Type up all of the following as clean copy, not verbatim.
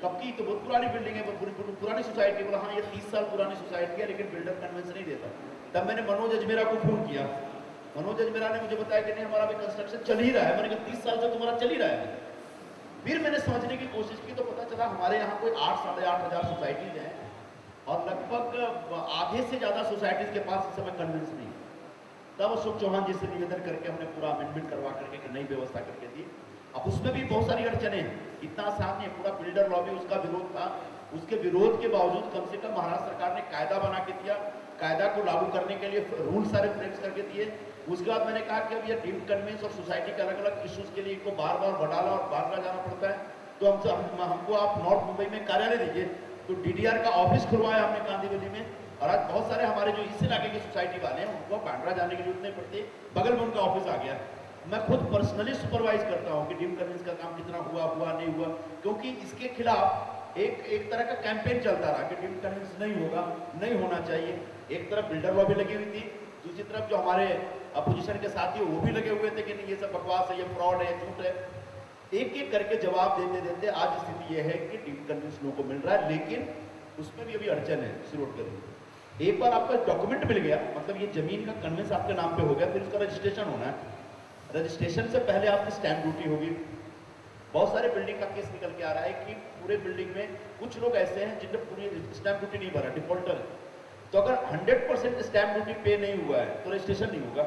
कब की? तो बहुत पुरानी बिल्डिंग है, पुरानी सोसाइटी। बोला हाँ ये 30 साल पुरानी सोसाइटी है, लेकिन बिल्डर कन्वेंस नहीं देता। तब मैंने मनोज अजमेरा को फोन किया। मनोज अजमेरा ने मुझे बताया कि नहीं हमारा भी कंस्ट्रक्शन चल ही रहा है। मैंने कहा 30 साल से तुम्हारा चल ही रहा है। फिर मैंने समझने की कोशिश की तो पता चला हमारे यहाँ कोई 8 साढ़े 8 हज़ार सोसाइटीज हैं और लगभग आधे से ज़्यादा सोसाइटीज के पास इस समय कन्वेंस नहीं है। तब अशोक चौहान जी से निवेदन करके हमने पूरा अमेंडमेंट करवा करके एक नई व्यवस्था करके दी। अब उसमें भी बहुत सारी अड़चने हैं, इतना आसान नहीं। पूरा बिल्डर लॉबी उसका विरोध था, उसके विरोध के बावजूद कम से कम महाराष्ट्र सरकार ने कायदा बना के दिया। कायदा को लागू करने के लिए रूल सारे फ्रेम्स करके दिए। उसके बाद मैंने कहा कि अब ये डीम्ड कन्वेंस और सोसाइटी के अलग अलग इश्यूज के लिए इनको बार बार घटाला और बांद्रा जाना पड़ता है, तो हमको आप नॉर्थ मुंबई में कार्यालय दीजिए। तो डीडीआर का ऑफिस खुलवाया हमने कांदीवली में, और आज बहुत सारे हमारे जो इस इलाके की सोसाइटी वाले हैं उनको बांद्रा जाने की जरूरत नहीं पड़ती, बगल में उनका ऑफिस आ गया। मैं खुद पर्सनली सुपरवाइज करता हूँ कि डीम्ड कन्वेंस का काम कितना हुआ नहीं हुआ, क्योंकि इसके खिलाफ एक तरह का कैंपेन चलता रहा कि डीम्ड कन्वेंस नहीं होगा, नहीं होना चाहिए। एक तरफ बिल्डर लॉबी लगी हुई थी, दूसरी तरफ जो हमारे अपोजिशन के साथी वो भी लगे हुए थे कि नहीं ये सब बकवास है, ये फ्रॉड है, झूठ है। एक एक करके जवाब देते देते आज स्थिति यह है कि डीम्ड कन्वेंस लोगों को मिल रहा है, लेकिन उसमें भी अभी अड़चन है। शुरू करिए, एक बार आपका डॉक्यूमेंट मिल गया, मतलब ये जमीन का कन्वेंस आपके नाम पे हो गया, फिर उसका रजिस्ट्रेशन होना है। रजिस्ट्रेशन से पहले आपकी स्टैंप ड्यूटी होगी। बहुत सारे बिल्डिंग का केस निकल के आ रहा है कि पूरे बिल्डिंग में कुछ लोग ऐसे हैं जिनने पूरी स्टैंप ड्यूटी नहीं भरा, डिफॉल्टर है। तो अगर 100% स्टैंप ड्यूटी पे नहीं हुआ है तो रजिस्ट्रेशन नहीं होगा।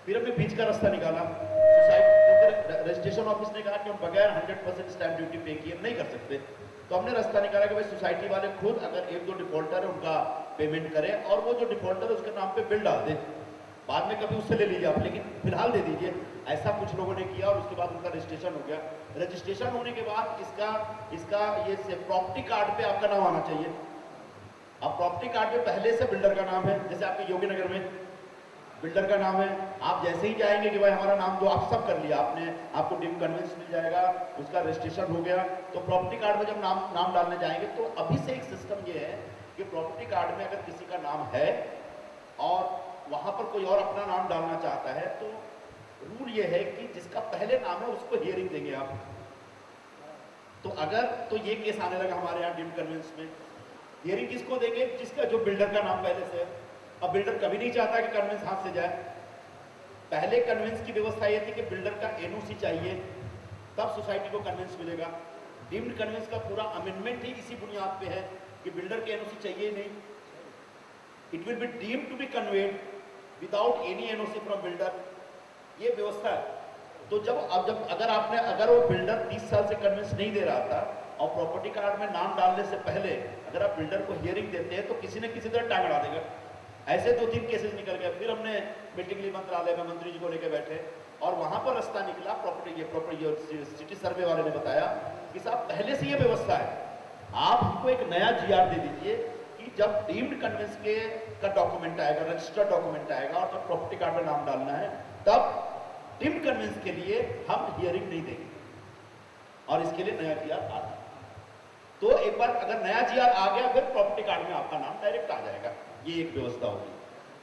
फिर हमने बीच का रास्ता निकाला। सोसाइटी रजिस्ट्रेशन ऑफिस ने कहा कि हम बगैर 100% स्टैंप ड्यूटी पे किए नहीं कर सकते। तो हमने रास्ता निकाला कि भाई सोसाइटी वाले खुद अगर एक दो डिफॉल्टर है उनका पेमेंट करें, और वो जो डिफॉल्टर है उसके नाम पे बिल डाल दे, बाद में कभी उससे ले लीजिए आप, लेकिन फिलहाल दे दीजिए। ऐसा कुछ लोगों ने किया और उसके बाद उनका रजिस्ट्रेशन हो गया। रजिस्ट्रेशन होने के बाद इसका ये प्रॉपर्टी कार्ड पे आपका नाम आना चाहिए। अब प्रॉपर्टी कार्ड पे पहले से बिल्डर का नाम है, जैसे आपके योगी नगर में बिल्डर का नाम है। आप जैसे ही जाएंगे कि भाई हमारा नाम दो, आप सब कर लिया आपने, आपको डीम्ड कन्वेंस मिल जाएगा, उसका रजिस्ट्रेशन हो गया। तो प्रॉपर्टी कार्ड में जब नाम डालने जाएंगे तो अभी से एक सिस्टम ये है कि प्रॉपर्टी कार्ड में अगर किसी का नाम है और वहां पर कोई और अपना नाम डालना चाहता है, तो रूल ये है कि जिसका पहले नाम है उसको हियरिंग देंगे आप। तो अगर तो ये केस आने लगा हमारे यहाँ डीम्ड कन्वेंस में, हियरिंग किसको देंगे? जिसका जो बिल्डर का नाम पहले से है। अब बिल्डर कभी नहीं चाहता कि कन्वेंस हाथ से जाए। पहले कन्वेंस की व्यवस्था ये थी कि बिल्डर का एनओसी चाहिए तब सोसाइटी को कन्वेंस मिलेगा। डीम्ड कन्वेंस का पूरा अमेंडमेंट ही इसी बुनियाद पे है कि बिल्डर के एनओसी चाहिए ही नहीं। It will be deemed to be conveyed without any NOC from builder, ये व्यवस्था है। तो अगर वो बिल्डर 30 साल से कन्वेंस नहीं दे रहा था और प्रॉपर्टी कार्ड में नाम डालने से पहले अगर आप बिल्डर को हियरिंग देते हैं तो किसी न किसी तरह टांग अड़ा देगा। ऐसे 2-3 केसेस निकल गए। फिर हमने मीटिंग ली मंत्रालय में, मंत्री जी को लेकर बैठे और वहां पर रास्ता निकला। प्रॉपर्टी सिटी सर्वे वाले ने बताया कि साहब पहले से ये व्यवस्था है, आप हमको एक नया जीआर दे दीजिए कि जब डीम्ड कन्वेंस का डॉक्यूमेंट आएगा, रजिस्टर्ड डॉक्यूमेंट आएगा और जब प्रॉपर्टी कार्ड में नाम डालना है तब डीम्ड कन्वेंस के लिए हम हियरिंग नहीं देंगे, और इसके लिए नया जीआर आ जाए। तो एक बार अगर नया जीआर आ गया फिर प्रॉपर्टी कार्ड में आपका नाम डायरेक्ट आ जाएगा, ये एक व्यवस्था होगी।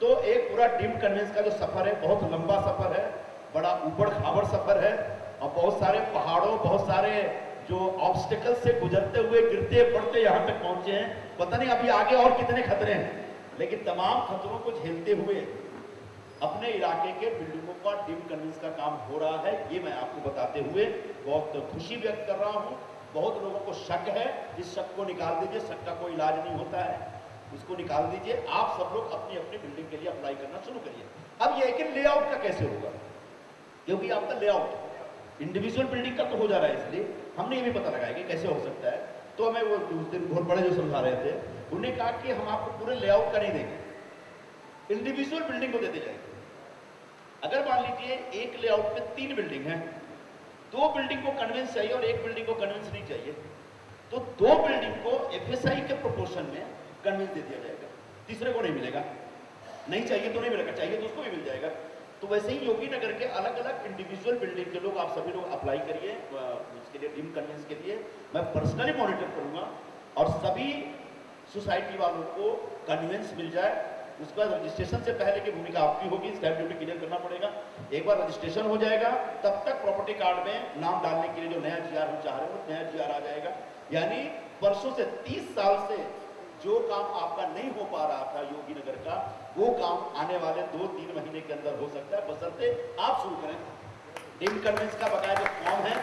तो एक पूरा डीम्ड कन्वेंस का जो सफर है बहुत लंबा सफर है, बड़ा ऊबड़ खाबड़ सफर है, और बहुत सारे पहाड़ों, बहुत सारे जो ऑब्स्टिकल से गुजरते हुए गिरते पड़ते यहाँ तक पहुंचे हैं। पता नहीं अभी आगे और कितने खतरे हैं, लेकिन तमाम खतरों को झेलते हुए अपने इलाके के बिल्डिंगों का डीम्ड कन्वेंस का काम हो रहा है। ये मैं आपको बताते हुए बहुत खुशी व्यक्त कर रहा हूँ। बहुत लोगों को शक है, इस शक को निकाल दीजिए, शक का कोई इलाज नहीं होता है, उसको निकाल दीजिए। आप सब लोग अपनी अपनी बिल्डिंग के लिए अप्लाई करना शुरू करिए। अब यह है कि लेआउट का कैसे होगा, क्योंकि आपका लेआउट इंडिविजुअल बिल्डिंग का तो हो जा रहा है, इसलिए हमने ये भी पता लगाया कि कैसे हो सकता है। तो हमें वो उस दिन बहुत बड़े जो समझा रहे थे, उन्होंने कहा कि हम आपको पूरे लेआउट का नहीं देंगे, इंडिविजुअल बिल्डिंग को देते जाएंगे। अगर मान लीजिए एक लेआउट में 3 बिल्डिंग है, 2 बिल्डिंग को कन्वेंस चाहिए और 1 बिल्डिंग को कन्वेंस नहीं चाहिए, तो 2 बिल्डिंग को एफएसआई के प्रोपोर्शन में कन्वेंस दे दिया जाएगा, तीसरे को नहीं मिलेगा। नहीं चाहिए तो नहीं मिलेगा, चाहिए तो उसको भी मिल जाएगा। तो वैसे ही योगी नगर के अलग अलग इंडिविजुअल बिल्डिंग के लोग, आप सभी लोग अप्लाई करिए उसके लिए, डीम्ड कन्वेंस के लिए। मैं पर्सनली मॉनिटर करूंगा और सभी सोसाइटी वालों को कन्वेंस मिल जाए। उसके बाद रजिस्ट्रेशन से पहले की भूमिका आपकी होगी, स्टैंप ड्यूटी क्लियर करना पड़ेगा। एक बार रजिस्ट्रेशन हो जाएगा तब तक प्रॉपर्टी कार्ड में नाम डालने के लिए जो नया जीआर हम चाह रहे हैं वो नया जीआर आ जाएगा। यानी वर्षों से 30 साल से जो काम आपका नहीं हो पा रहा था योगी नगर का, वो काम आने वाले 2-3 महीने के अंदर हो सकता है, बशर्ते आप शुरू करें। टीम कन्वेंस का बकाया जो फॉर्म है,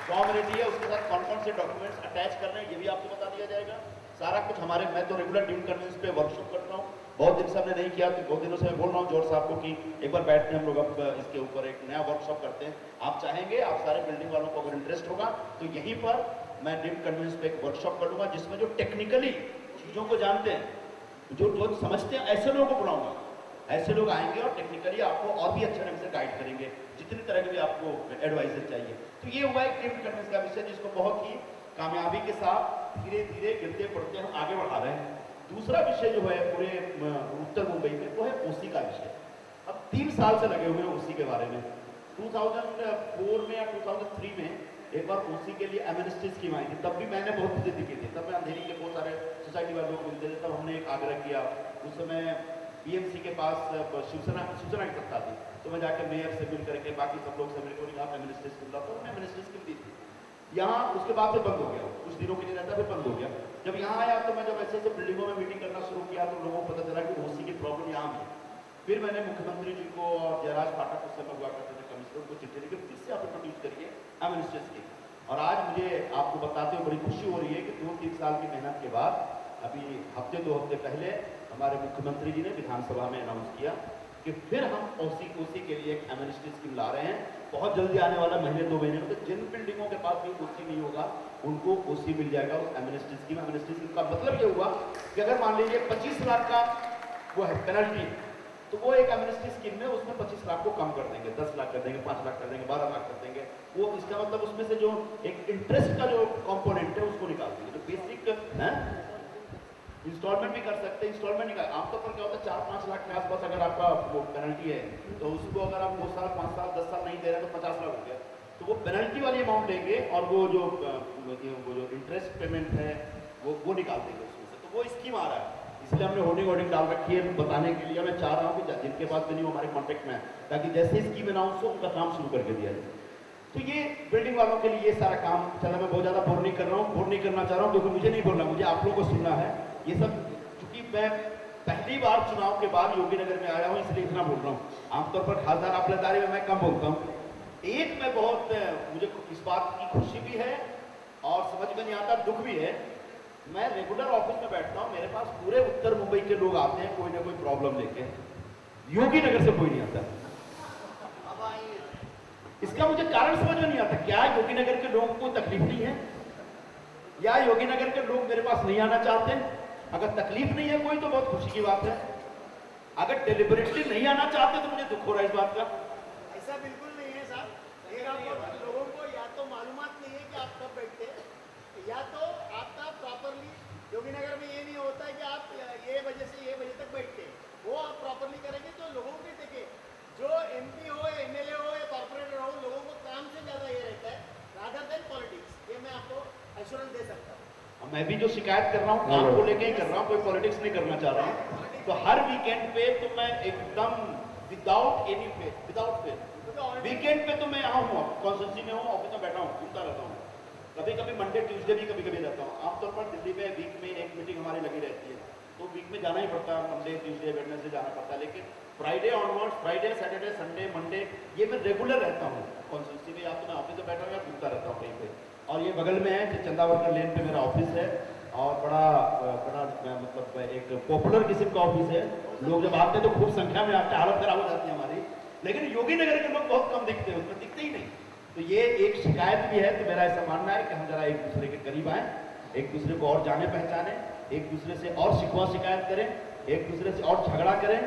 फॉर्म रेडी है, उसके साथ कौन कौन से डॉक्यूमेंट्स अटैच करने हैं ये भी आपको बता दिया जाएगा। सारा कुछ हमारे, मैं तो रेगुलर टीम कन्वेंस पे वर्कशॉप करता हूँ, बहुत दिन से हमने नहीं किया, तो बहुत दिनों से मैं बोल रहा हूँ जॉर्ज साहब को कि एक बार बैठ के हम लोग अब इसके ऊपर एक नया वर्कशॉप करते हैं। आप चाहेंगे, आप सारे बिल्डिंग वालों को अगर इंटरेस्ट होगा तो यहीं पर मैं टीम कन्वेंस पे एक वर्कशॉप करूंगा, जिसमें जो टेक्निकली चीज़ों को जानते हैं, जो समझते हैं, ऐसे लोगों को बुलाऊंगा। ऐसे लोग आएंगे और टेक्निकली आपको और भी अच्छे ढंग से गाइड करेंगे, जितनी तरह के भी आपको एडवाइजर चाहिए। तो ये हुआ एक टीम कन्वेंस का विषय, जिसको बहुत ही कामयाबी के साथ धीरे धीरे गिरते पड़ते हम आगे बढ़ा रहे हैं। दूसरा विषय जो है पूरे उत्तर मुंबई में, वो है ओसी का विषय। अब 3 साल से लगे हुए हैं ओसी के बारे में। 2004 में या 2003 में एक बार ओसी के लिए एमएनएसटी स्कीम आई थी, तब भी मैंने बहुत जिद की थी। तब मैं अंधेरी के बहुत सारे सोसाइटी वालों को मिलते थे, तब हमने एक आग्रह किया। उस समय बीएमसी के पास शिवसेना की सत्ता थी, तो मैं जाकर मेयर से मिल करके बाकी सब लोग से मिलकर कहा एमएनएसटी स्कीम ला, तो हमने एमएनएसटी स्कीम दी थी। यहाँ उसके बाद से बंद हो गया, कुछ दिनों के लिए रहता फिर बंद हो गया। जब यहाँ आया तो मैं जब ऐसे बिल्डिंगों में मीटिंग करना शुरू किया तो लोगों को पता चला कि ओसी की प्रॉब्लम यहाँ भी है। फिर मैंने मुख्यमंत्री जी को और जयराज फाटक उस समय हुआ करते थे कमिश्नर को चिट्ठी लिखी, फिर से आप इंट्रोड्यूस करिए एमएनएसटी स्कीम। और आज मुझे आपको बताते हुए बड़ी खुशी हो रही है कि 2-3 साल की मेहनत के बाद अभी हफ्ते 2 हफ्ते पहले हमारे मुख्यमंत्री जी ने विधानसभा में अनाउंस किया कि फिर हम ओसी के लिए एक एमएनएसटी स्कीम ला रहे हैं। बहुत जल्दी आने वाला महीने 2 महीने में, तो जिन बिल्डिंगों के पास भी ओसी नहीं होगा उनको ओसी मिल जाएगा उस एमएनएसटी स्कीम। एमएनएसटी स्कीम का मतलब ये हुआ कि अगर मान लीजिए 25 लाख का वो है पेनल्टी, तो वो एक एमएनएसटी स्कीम में उसमें 25 लाख को कम कर देंगे, 10 लाख कर देंगे, 5 लाख कर देंगे, 12 लाख कर देंगे। वो इसका मतलब उसमें से जो एक इंटरेस्ट का जो कंपोनेंट है उसको निकाल देंगे। जो बेसिक है इंस्टॉलमेंट भी कर सकते हैं, इंस्टॉलमेंट निकाल। आमतौर पर क्या होता है 4-5 लाख के आसपास अगर आपका वो पेनल्टी है, तो उसको अगर आप 2 साल, 5 साल, 10 साल नहीं दे रहे तो 50 लाख हो गया। तो वो पेनल्टी वाली अमाउंट लेंगे और वो जो इंटरेस्ट पेमेंट है वो निकाल देंगे उसमें से। तो वो स्कीम आ रहा है, इसलिए हमने होर्डिंग डाल रखी है बताने के लिए। मैं चाह रहा हूँ कि जिनके पास भी नहीं हो हमारे कॉन्टेक्ट में है, ताकि जैसे स्कीम अनाउंस हो उनका काम शुरू करके दिया जाए। तो ये बिल्डिंग वालों के लिए ये सारा काम चला। मैं बहुत ज़्यादा बोर नहीं कर रहा हूँ, बोर नहीं करना चाह रहा हूँ, क्योंकि मुझे नहीं बोलना, मुझे आप लोगों को सुनना है। ये सब चूंकि मैं पहली बार चुनाव के बाद योगी नगर में आया हूँ, इसलिए इतना बोल रहा हूँ। आमतौर पर खासदार आपलेदारी में मैं कम बोलता हूँ। एक मैं बहुत, मुझे इस बात की खुशी भी है और समझ में नहीं आता दुख भी है। मैं रेगुलर ऑफिस में बैठता हूँ, मेरे पास पूरे उत्तर मुंबई के लोग आते हैं कोई ना कोई प्रॉब्लम लेके, योगी नगर से कोई नहीं आता। इसका मुझे कारण समझ में नहीं आता। क्या योगी नगर के लोगों को तकलीफ नहीं है, या योगी नगर के लोग मेरे पास नहीं आना चाहते? अगर तकलीफ नहीं है कोई तो बहुत खुशी की बात है, अगर डिलिबरेटली नहीं आना चाहते तो मुझे दुख हो रहा है इस बात का। ऐसा बिल्कुल नहीं है साहब। लोगों को या तो मालूमात नहीं है कि आप कब बैठते हैं, या तो आपका प्रॉपरली योगी नगर में ये नहीं होता है कि आप ये बजे से ये बजे तक बैठते हैं। वो आप प्रॉपरली करेंगे तो लोगों के देखे, जो एमपी हो, एमएलए हो या कॉर्पोरेटर हो, लोगों को काम से ज़्यादा ये रहता है रादर देन पॉलिटिक्स। ये मैं आपको एश्योरेंस दे सकता हूँ। मैं भी जो शिकायत कर रहा हूँ काम को लेके ही कर रहा हूँ, कोई पॉलिटिक्स नहीं करना चाह रहा हूँ। तो हर वीकेंड पे तो मैं एकदम विदाउट फेयर वीकेंड पे तो मैं यहाँ हूँ, कॉन्स्टिट्यूंसी में हूँ, ऑफिस में बैठा हूँ, घूमता रहता हूँ। कभी कभी मंडे ट्यूसडे भी कभी कभी रहता हूँ। आमतौर पर दिल्ली में वीक में एक मीटिंग हमारी लगी रहती है, तो वीक में जाना ही पड़ता है, मंडे ट्यूसडे वेडनेसडे जाना पड़ता है। लेकिन Friday onwards, Friday Saturday Sunday Monday, ये मैं रेगुलर रहता हूँ कॉन्स्टिट्यूंसी में, या तो मैं ऑफिस में बैठा हूँ या घूमता रहता हूँ कहीं पे। और ये बगल में है चंदावरकर लेन पे मेरा ऑफिस है, और बड़ा मतलब एक पॉपुलर किस्म का ऑफिस है। लोग जब आते हैं तो खूब संख्या में आते हैं, हालत खराब हो जाती है हमारी। लेकिन योगी नगर के लोग बहुत कम दिखते हैं, उसमें दिखते ही नहीं। तो ये एक शिकायत भी है। तो मेरा ऐसा मानना है कि हम जरा एक दूसरे के करीब आए, एक दूसरे को और जाने पहचाने, एक दूसरे से और शिकवा शिकायत करें, एक दूसरे से और झगड़ा करें,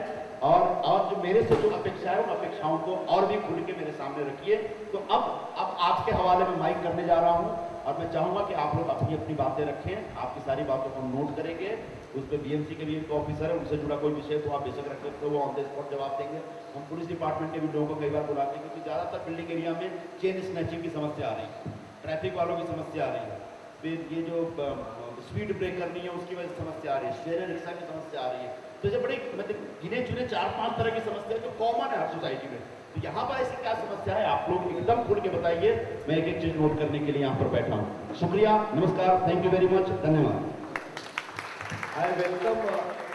और जो मेरे से जो अपेक्षा है उन अपेक्षाओं को और भी खुल के मेरे सामने रखिए। तो अब आपके हवाले में माइक करने जा रहा हूँ, और मैं चाहूँगा कि आप लोग अपनी अपनी बातें रखें। आपकी सारी बातों को हम नोट करेंगे। उस पर बीएमसी के भी एक ऑफिसर है, उनसे जुड़ा कोई विषय तो आप बेशक रख सकते हो, वो ऑन द स्पॉट जवाब देंगे। हम पुलिस डिपार्टमेंट के भी लोगों को कई बार बुलाते हैं, क्योंकि ज़्यादातर बिल्डिंग एरिया में चेन स्नैचिंग की समस्या आ रही है, ट्रैफिक वालों की समस्या आ रही है, फिर ये जो स्पीड ब्रेकर नहीं है उसकी वजह से समस्या आ रही है, शेयर रिक्शा की समस्या आ रही है। तो ये बड़ी मतलब गिने चुने 4-5 तरह की समस्या जो कॉमन है हर सोसाइटी में। तो यहाँ पर ऐसी क्या समस्या है, आप लोग एकदम खुल के बताइए। मैं एक एक चीज नोट करने के लिए यहाँ पर बैठा हूँ। शुक्रिया, नमस्कार, थैंक यू वेरी मच, धन्यवाद। I welcome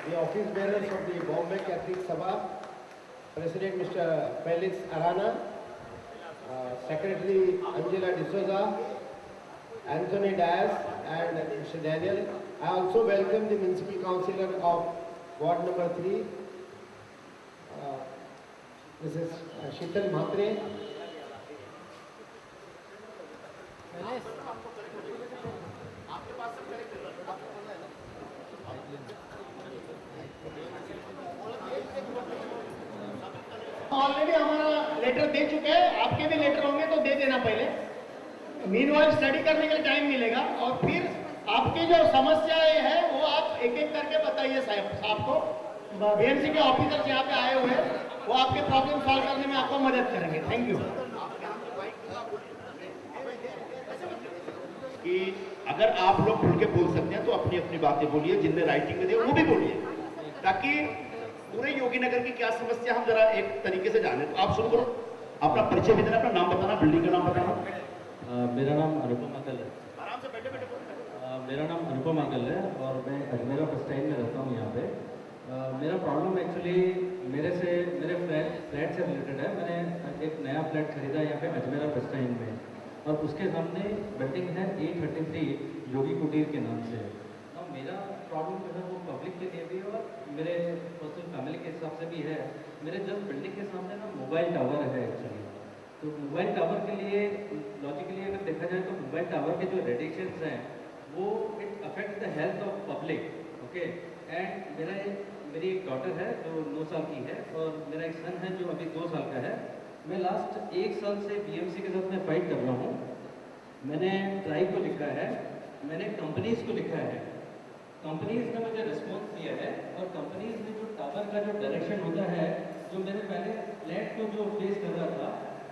the office bearers of the Bombay Catholic Sabha, President Mr. Felix Arana, Secretary Angela D'Souza, Anthony Dias, and Mr. Daniel. I also welcome the Municipal Councillor of Ward number 3, Mrs. Sheetal Mhatre. Already हमारा letter दे चुके हैं, आपके भी letter होंगे तो दे देना पहले। Meanwhile study करने के लिए टाइम मिलेगा और फिर आपकी जो समस्याएं हैं वो आप एक एक करके बताइए साहब को। बीएमसी के ऑफिसर्स यहाँ पे आए हुए हैं, वो आपके प्रॉब्लम सॉल्व करने में आपको मदद करेंगे। Thank you. कि अगर आप लोग खुल के बोल सकते हैं तो अपनी अपनी बातें बोलिए, जिनने राइटिंग में दिया वो भी बोलिए, ताकि पूरे योगीनगर की क्या समस्या हम जरा एक तरीके से जाने। तो आप शुरू करो, अपना परिचय भी देना, अपना नाम बताना, बिल्डिंग का नाम बताना। मेरा नाम अनुपम अकल है। आराम से बैठे बैठे मेरा नाम अनुपम अकल है और मैं अजमेरा बस स्टैंड में रहता हूँ यहाँ पे। मेरा प्रॉब्लम एक्चुअली मेरे फ्लैट से रिलेटेड है। मैंने एक नया फ्लैट खरीदा यहाँ पे अजमेरा बस स्टैंड में, और उसके सामने बिल्डिंग है A33 योगी कुटीर के नाम से। अब मेरा प्रॉब्लम जो है वो पब्लिक के लिए भी और मेरे पर्सनल फैमिली के हिसाब से भी है। मेरे जस्ट बिल्डिंग के सामने ना मोबाइल टावर है एक्चुअली। तो मोबाइल टावर के लिए लॉजिकली अगर देखा जाए तो मोबाइल टावर के जो रेडिएशंस हैं वो it affect the health of public, okay. And मेरी एक डॉटर है जो 9 साल की है और मेरा एक सन है जो अभी 2 साल का है। मैं लास्ट 1 साल से बीएमसी के साथ में फाइट कर रहा हूँ। मैंने ट्राइब को लिखा है, मैंने कंपनीज को लिखा है, कंपनीज ने मुझे रिस्पॉन्स दिया है, और कंपनीज ने जो टावर का जो डायरेक्शन होता है, जो मैंने पहले फ्लैट को जो फेस कर रहा था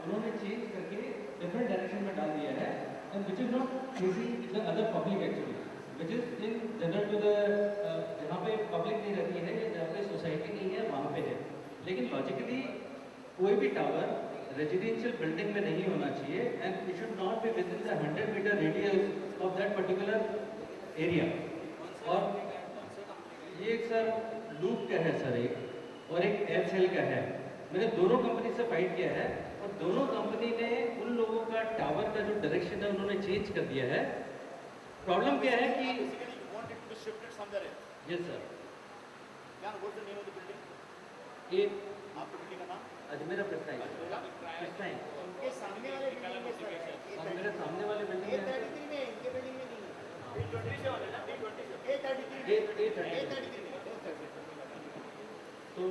उन्होंने चेंज करके डिफरेंट डायरेक्शन में डाल दिया है, and which is not facing the other public actually, which is in general to the जहाँ पे पब्लिक नहीं रहती है या जहाँ पे सोसाइटी नहीं है वहाँ पे है। लेकिन लॉजिकली कोई भी टावर रेजिडेंशियल बिल्डिंग में नहीं होना चाहिए, and it should not be within the 100 metre radius of that particular area. और ये एक सर लूप का है सर एक, और एक एयरसेल का है। मैंने दोनों कंपनी से फाइट किया है और दोनों कंपनी ने उन लोगों का टावर का जो डायरेक्शन है उन्होंने चेंज कर दिया है। प्रॉब्लम क्या है कि यस सर, ये आपकी बिल्डिंग का नाम अजमेरा प्रस्ताइन उनके सामने वाले बिल्डिंग में सर है, और मेरे सामने वाले बिल्डिंग में A33 में, इनके बिल्डिंग में नहीं है। A33 तो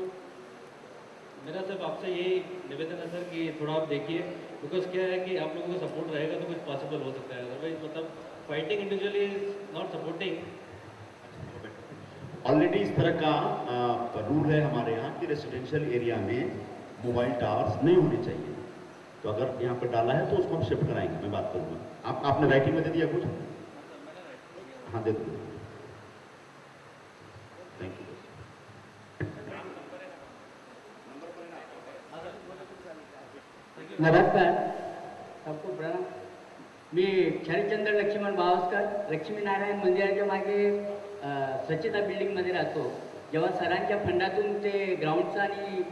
मेरा सिर्फ आपसे यही निवेदन है सर कि थोड़ा आप देखिए, बिकॉज क्या है कि आप लोगों का सपोर्ट रहेगा तो कुछ पॉसिबल हो सकता है। अदरवाइज मतलब fighting individually is not supporting. Already इस तरह का रूल है हमारे यहाँ कि रेसिडेंशियल एरिया में मोबाइल टावर्स नहीं होने चाहिए। तो अगर यहाँ पर डाला है तो उसको हम शिफ्ट कराएंगे, मैं बात करूँगा। आपने राइटिंग में दे दिया कुछ? हाँ दे दो, थैंक यू। नमस्कार, सबको प्रणाम। मी शरदचंद्र लक्ष्मण बावस्कर, लक्ष्मीनारायण मंदिराच्या मागे स्वच्छता बिल्डिंगमध्ये राहतो। जेव्हा सरांच्या फंडातून ते ग्राउंडचं आणि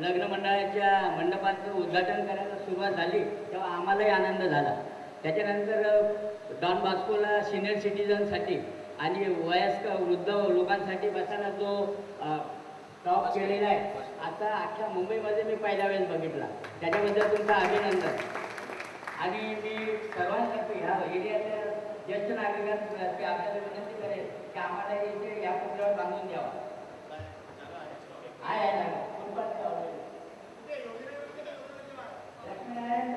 लग्न मंडळाच्या मंडपाचं उद्घाटन करायला सुरुवात झाली तेव्हा आम्हालाही आनंद झाला। त्याच्यानंतर डॉन बॉस्कोला सिनियर सिटीजनसाठी आणि वयस्क वृद्ध लोकांसाठी बसायला जो टॉप केलेला आहे, आता अख्ख्या मुंबईमध्ये मी पहिल्या वेळेस बघितला। त्याच्याबद्दल तुमचं अभिनंदन। आणि मी सर्वांसाठी ह्या एरियातल्या ज्येष्ठ नागरिकांना ते आपल्याला विनंती करेल की आम्हाला इथे या पुतळ्यावर बांधून द्यावा। आहे जागा. लक्ष्मीनारायण